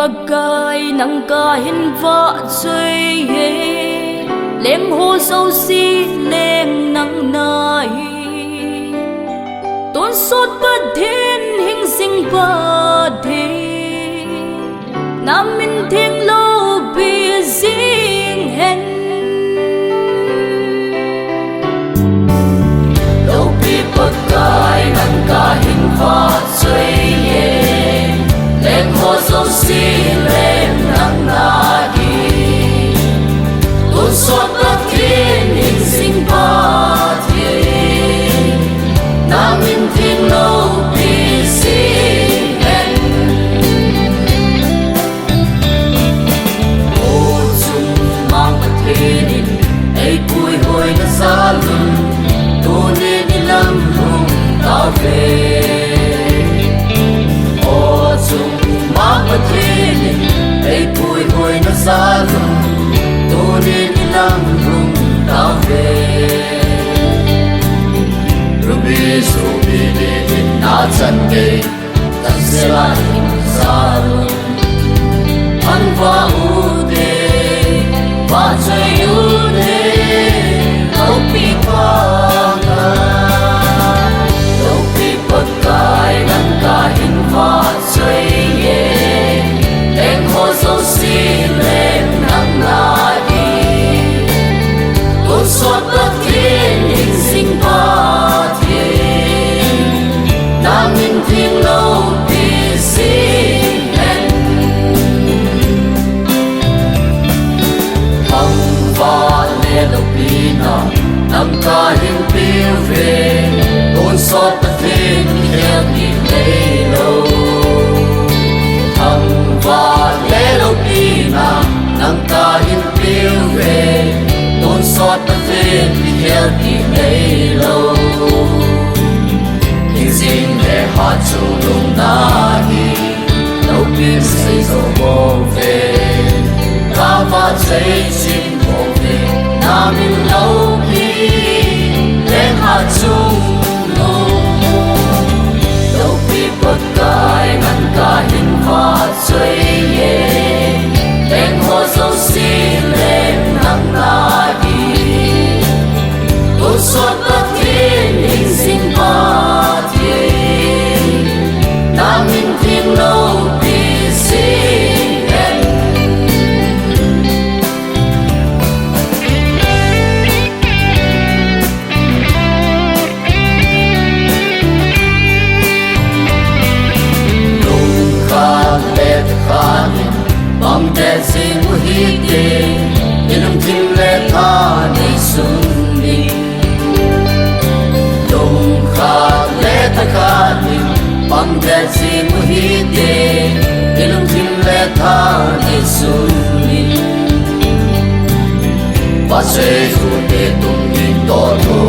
pagkai nang kahin va chơi leng ho sâu si leng nang nai tôn sốt bất thiên hình sinh ba thế nam minh thiên lâu bi riêng hen lâu bi pagkai nang kahin va chơi leng ho sâu si leng nang nai tôn sốt bất thiên hình sinh ba thế nam minh thiên lâu bi riêng hen ô chung mang bất thiên ấy cùi hồi nó xa lưng tô nên đi lâm hùng tao về ô chung mang bất thiên ấy cùi hồi nó xa lưng tô nên đi lâm hùng tao về Rubi de na chande tan se la sa lu an va u de va chai u de au pi pa au pi pa kai nan ka hin va chai ye en ho so si len nang na di con so ta thiên hình sinh ba nam minh thiên lâu bi riêng hen hằng va lê lâu bi na nam ca hin piu về tôn sót bất thiên theo đi lấy lâu hằng va lê lâu bi na nam ca hin piu về tôn sót bất thiên theo đi lấy lâu Dinh để hát chung lung nahi lâu biết xây dầu vô về ca va cháy chinh vô về nam in lâu bi đến hát chung lung lâu bi bất cài ngăn ca hình va cháy ye đến hoa dâu xi lên nắng nahi tôn suốt bất thiên hình sinh ba nam minh thiên lâu bi riêng hen lung kha lê kha nin bang de sing u hi te inum thim le tha ni sun ni lung kha lê kha nin bang de si mu hi te ilum thim le tha ni sun ni pa se su te tum ni to to